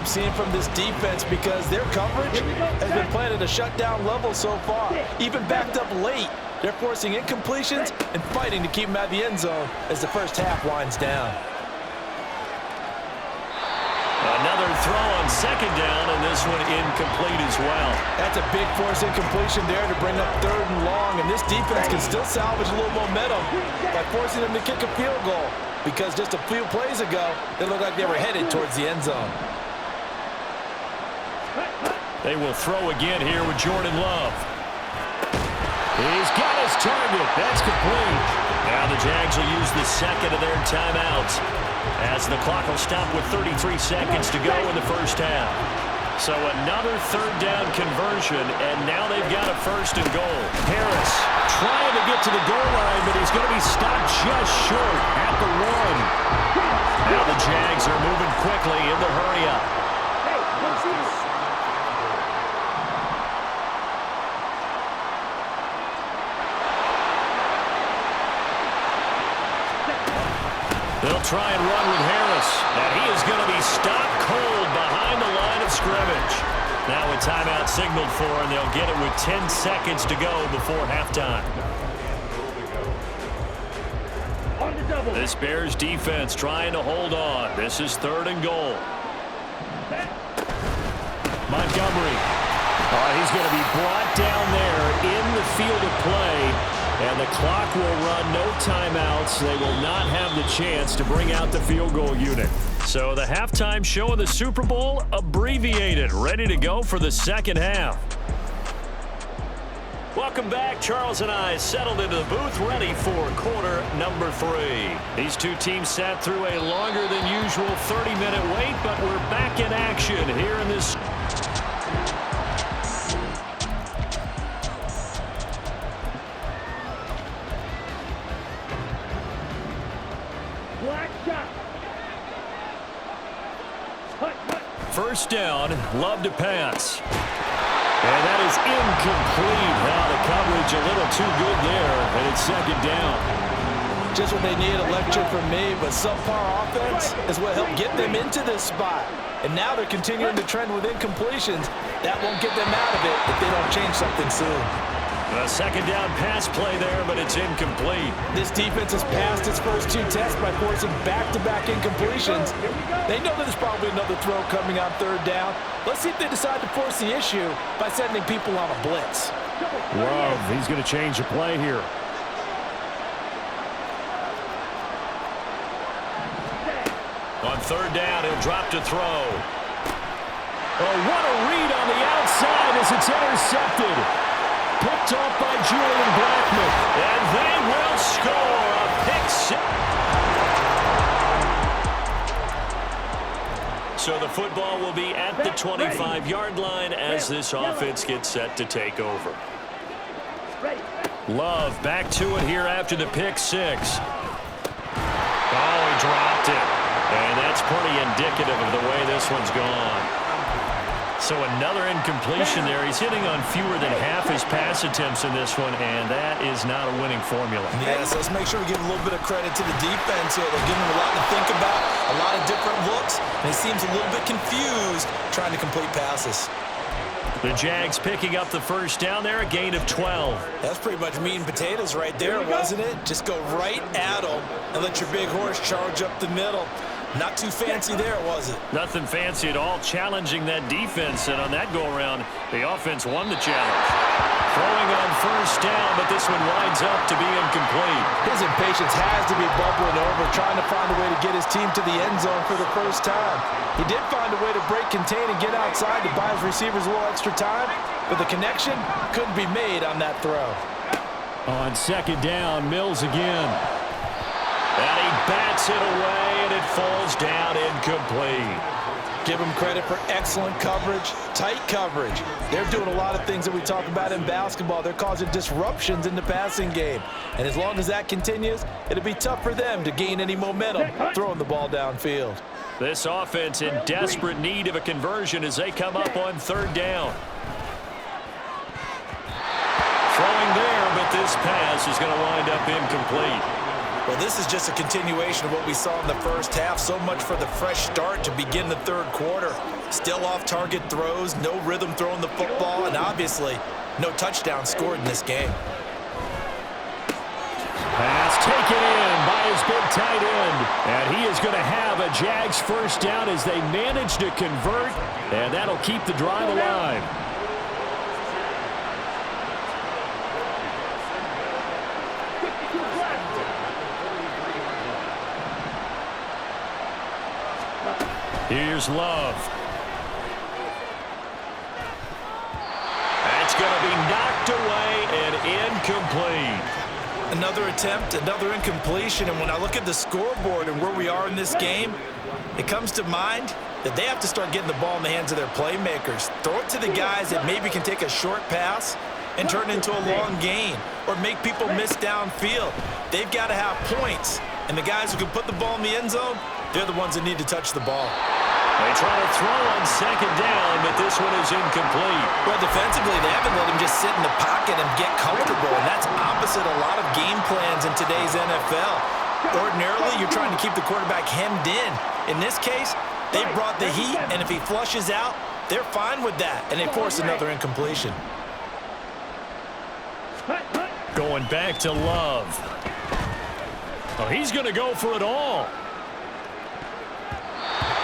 I'm seeing from this defense because their coverage has been playing at a shutdown level so far. Even backed up late, they're forcing incompletions and fighting to keep them out of the end zone as the first half winds down. Another throw on second down, and this one incomplete as well. That's a big force incompletion there to bring up third and long, and this defense can still salvage a little momentum by forcing them to kick a field goal because just a few plays ago, they looked like they were headed towards the end zone. They will throw again here with Jordan Love. He's got his target. That's complete. Now the Jags will use the second of their timeouts as the clock will stop with 33 seconds to go in the first half. So another third down conversion, and now they've got a first and goal. Harris trying to get to the goal line, but he's going to be stopped just short at the 1. Now the Jags are moving quickly in the hurry-up. They'll try and run with Harris, and he is going to be stopped cold behind the line of scrimmage. Now a timeout signaled for, and they'll get it with 10 seconds to go before halftime. This Bears defense trying to hold on. This is third and goal. Montgomery. He's going to be brought down there in the field of play. And the clock will run, no timeouts. They will not have the chance to bring out the field goal unit. So the halftime show of the Super Bowl abbreviated, ready to go for the second half. Welcome back. Charles and I settled into the booth, ready for quarter number 3. These two teams sat through a longer than usual 30-minute wait, but we're back in action here in this. First down, Love to pass. And that is incomplete. Now the coverage a little too good there, and it's second down. Just what they need, a lecture from me, but subpar offense is what helped get them into this spot. And now they're continuing to trend with incompletions. That won't get them out of it if they don't change something soon. A second down pass play there, but it's incomplete. This defense has passed its first 2 tests by forcing back-to-back incompletions. They know that there's probably another throw coming on third down. Let's see if they decide to force the issue by sending people on a blitz. Love, he's going to change the play here. On third down, he'll drop to throw. Oh, what a read on the outside as it's intercepted. Picked off by Julian Blackmon. And they will score a pick six. So the football will be at the 25-yard line as this offense gets set to take over. Love back to it here after the pick 6. Oh, he dropped it. And that's pretty indicative of the way this one's gone. So another incompletion there. He's hitting on fewer than half his pass attempts in this one, and that is not a winning formula. Yeah, so let's make sure we give a little bit of credit to the defense here. They're giving him a lot to think about, a lot of different looks, and he seems a little bit confused trying to complete passes. The Jags picking up the first down there, a gain of 12. That's pretty much meat and potatoes right there, wasn't it? Just go right at them and let your big horse charge up the middle. Not too fancy there, was it? Nothing fancy at all, challenging that defense, and on that go-around, the offense won the challenge. Throwing on first down, but this one winds up to be incomplete. His impatience has to be bubbling over, trying to find a way to get his team to the end zone for the first time. He did find a way to break, contain, and get outside to buy his receivers a little extra time, but the connection couldn't be made on that throw. On second down, Mills again. And he bats it away, and it falls down incomplete. Give them credit for excellent coverage, tight coverage. They're doing a lot of things that we talk about in basketball. They're causing disruptions in the passing game. And as long as that continues, it'll be tough for them to gain any momentum throwing the ball downfield. This offense in desperate need of a conversion as they come up on third down. Throwing there, but this pass is going to wind up incomplete. Well, this is just a continuation of what we saw in the first half. So much for the fresh start to begin the third quarter. Still off-target throws, no rhythm throwing the football, and obviously no touchdown scored in this game. Pass taken in by his big tight end. And he is going to have a Jags first down as they manage to convert, and that'll keep the drive alive. Here's Love. That's going to be knocked away and incomplete. Another attempt, another incompletion, and when I look at the scoreboard and where we are in this game, it comes to mind that they have to start getting the ball in the hands of their playmakers. Throw it to the guys that maybe can take a short pass and turn it into a long gain or make people miss downfield. They've got to have points, and the guys who can put the ball in the end zone, they're the ones that need to touch the ball. They try to throw on second down, but this one is incomplete. Well, defensively, they haven't let him just sit in the pocket and get comfortable, and that's opposite a lot of game plans in today's NFL. Ordinarily, you're trying to keep the quarterback hemmed in. In this case, they brought the heat, and if he flushes out, they're fine with that, and they force another incompletion. Going back to Love. Oh, he's going to go for it all.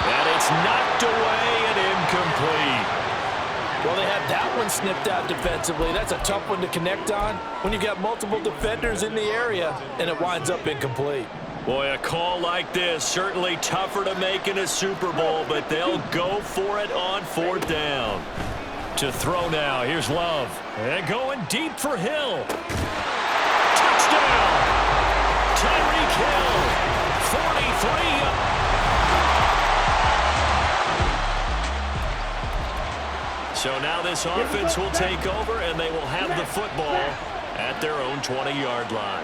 And it's knocked away and incomplete. Well, they had that one snipped out defensively. That's a tough one to connect on when you've got multiple defenders in the area, and it winds up incomplete. Boy, a call like this, certainly tougher to make in a Super Bowl, but they'll go for it on fourth down. To throw now, here's Love. And going deep for Hill. Touchdown! Tyreek Hill, 43. So now this offense will take over, and they will have the football at their own 20-yard line.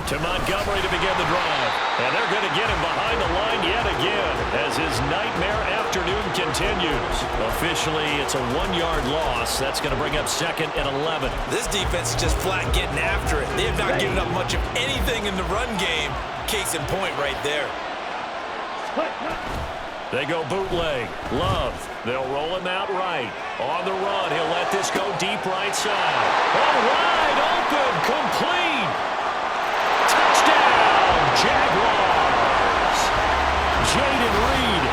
To Montgomery to begin the drive. And they're going to get him behind the line yet again as his nightmare afternoon continues. Officially, it's a 1-yard loss. That's going to bring up second and 11. This defense is just flat getting after it. They have not given up much of anything in the run game. Case in point right there. They go bootleg. Love. They'll roll him out right. On the run, he'll let this go deep right side. Oh, wide open, complete. Touchdown, Jaguars. Jaden Reed,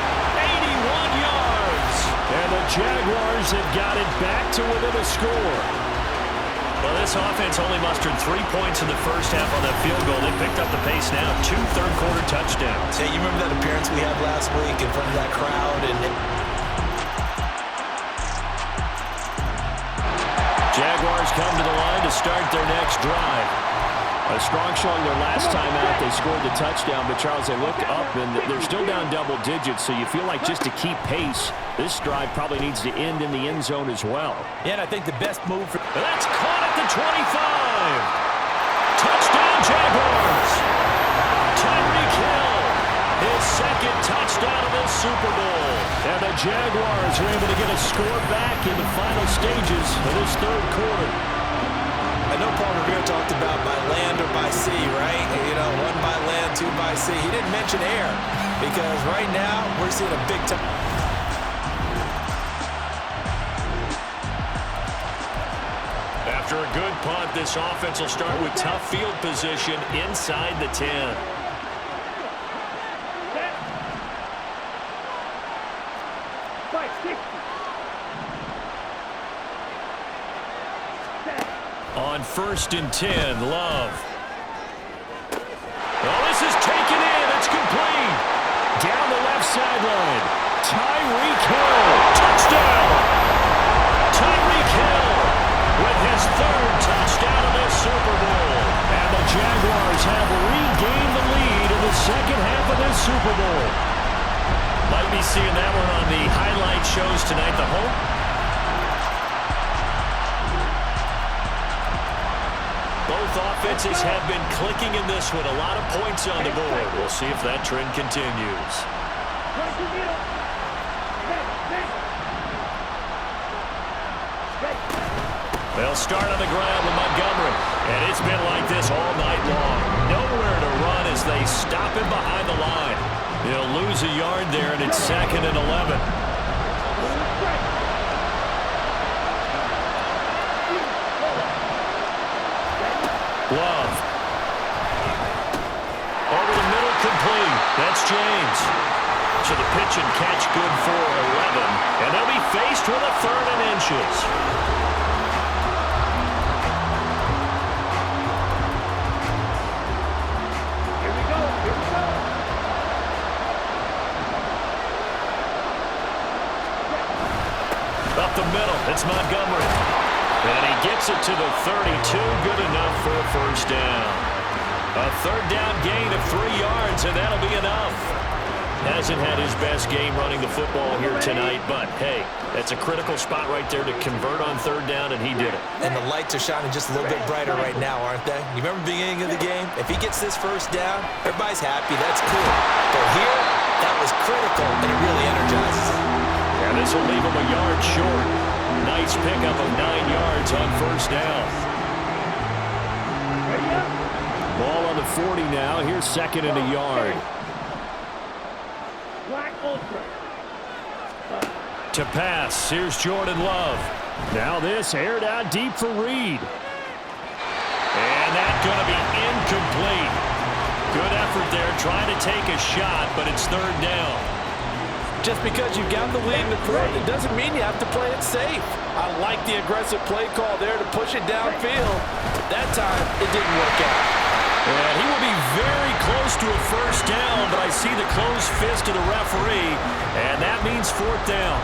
81 yards. And the Jaguars have got it back to within a score. Well, this offense only mustered 3 points in the first half on that field goal. They picked up the pace now. 2 third-quarter touchdowns. Hey, you remember that appearance we had last week in front of that crowd? Jaguars come to the line to start their next drive. A strong showing their last time out. They scored the touchdown, but Charles, they look up, and they're still down double digits, so you feel like just to keep pace, this drive probably needs to end in the end zone as well. Yeah, and I think the best move for... That's caught at the 25. Touchdown, Jaguars. Tyreek Hill, his second touchdown of this Super Bowl. And the Jaguars are able to get a score back in the final stages of this third quarter. I know Paul Revere talked about by land or by sea, right? You know, 1 by land, 2 by sea. He didn't mention air because right now we're seeing a big time. After a good punt, this offense will start with tough field position inside the 10. On 1st and 10, Love. Oh, this is taken in. It's complete. Down the left sideline. Tyreek Hill. Touchdown. Tyreek Hill with his 3rd touchdown of this Super Bowl. And the Jaguars have regained the lead in the second half of this Super Bowl. Might be seeing that one on the highlight shows tonight. The home. Both offenses have been clicking in this one. A lot of points on the board. We'll see if that trend continues. They'll start on the ground with Montgomery. And it's been like this all night long. Nowhere to run as as they stop him behind the line. He'll lose a yard there, and it's 2nd and 11. Love. Over the middle, complete. That's James. So the pitch and catch good for 11. And they'll be faced with a 3rd and inches. Here we go. Up the middle, it's Montgomery. And he gets it to the 32, good enough for a 1st down. A 3rd down gain of 3 yards, and that'll be enough. Hasn't had his best game running the football here tonight, but, hey, that's a critical spot right there to convert on 3rd down, and he did it. And the lights are shining just a little bit brighter right now, aren't they? You remember the beginning of the game? If he gets this 1st down, everybody's happy. That's cool. But here, that was critical, and it really energizes him. And this will leave him a yard short. Nice pickup of 9 yards on 1st down. Ball on the 40 now. Here's 2nd and a yard. To pass, here's Jordan Love. Now this aired out deep for Reed. And that's going to be incomplete. Good effort there trying to take a shot, but it's 3rd down. Just because you've got the lead in the fourth, it doesn't mean you have to play it safe. I like the aggressive play call there to push it downfield. That time, it didn't work out. And he will be very close to a 1st down, but I see the closed fist of the referee, and that means 4th down.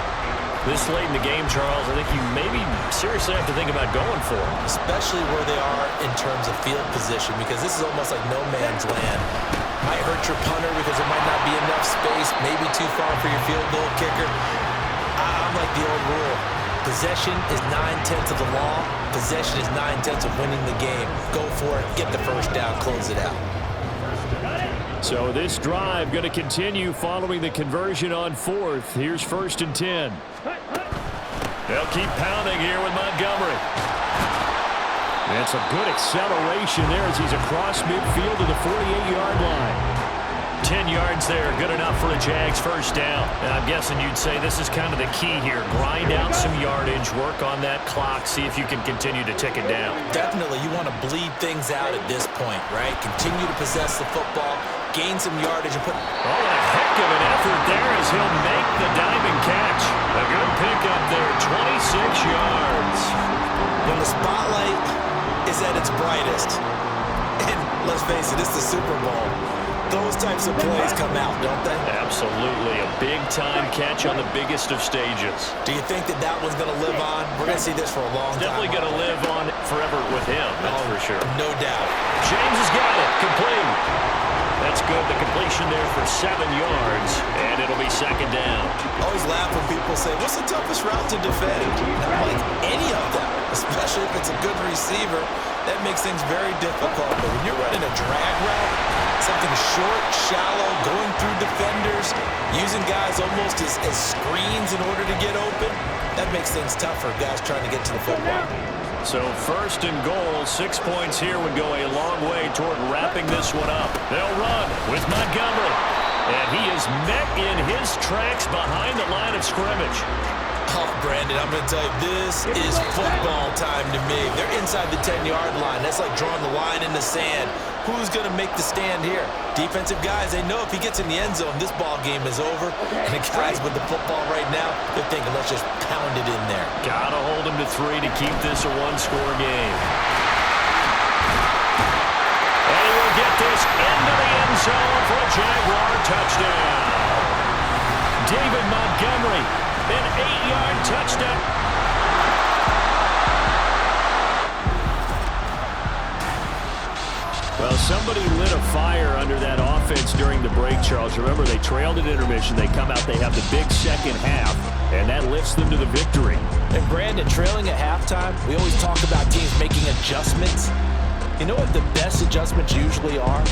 This late in the game, Charles, I think you maybe seriously have to think about going for it. Especially where they are in terms of field position, because this is almost like no man's land. Might hurt your punter because there might not be enough space, maybe too far for your field goal kicker. I'm like the old rule. Possession is 9/10 of the law. Possession is 9/10 of winning the game. Go for it, get the 1st down, close it out. So this drive going to continue following the conversion on 4th. Here's 1st and 10. They'll keep pounding here with Montgomery. And some good acceleration there as he's across midfield to the 48-yard line. 10 yards there, good enough for a Jags 1st down. And I'm guessing you'd say this is kind of the key here. Grind out some yardage, work on that clock, see if you can continue to tick it down. Definitely, you want to bleed things out at this point, right? Continue to possess the football, gain some yardage, and put... Oh, a heck of an effort there as he'll make the diving catch. A good pickup there, 26 yards. When the spotlight is at its brightest, and let's face it, it's the Super Bowl, those types of plays come out, don't they? Absolutely. A big-time catch on the biggest of stages. Do you think that that one's going to live on? We're going to see this for a long time. Definitely going to live on forever with him, that's for sure. No doubt. James has got it. Complete. That's good. The completion there for 7 yards, and it'll be 2nd down. Always laugh when people say, what's the toughest route to defend? Not like any of them, especially if it's a good receiver. That makes things very difficult. But when you're running a drag route, something short, shallow, going through defenders, using guys almost as screens in order to get open, that makes things tough for guys trying to get to the football. So 1st and goal, 6 points here would go a long way toward wrapping this one up. They'll run with Montgomery. And he is met in his tracks behind the line of scrimmage. Oh, Brandon, I'm going to tell you, this is football time to me. They're inside the 10-yard line. That's like drawing the line in the sand. Who's going to make the stand here? Defensive guys, they know if he gets in the end zone, this ball game is over. And the guys with the football right now, they're thinking, let's just pound it in there. Gotta hold him to 3 to keep this a one-score game. And he will get this into the end zone for a Jaguar touchdown. David Montgomery, an 8-yard touchdown. Well, somebody lit a fire under that offense during the break, Charles. Remember, they trailed at intermission. They come out, they have the big second half, and that lifts them to the victory. And, Brandon, trailing at halftime, we always talk about teams making adjustments. You know what the best adjustments usually are?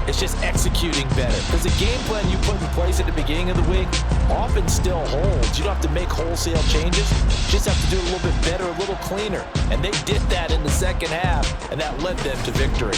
It's just executing better. Because the game plan you put in place at the beginning of the week often still holds. You don't have to make wholesale changes. You just have to do it a little bit better, a little cleaner. And they did that in the second half, and that led them to victory.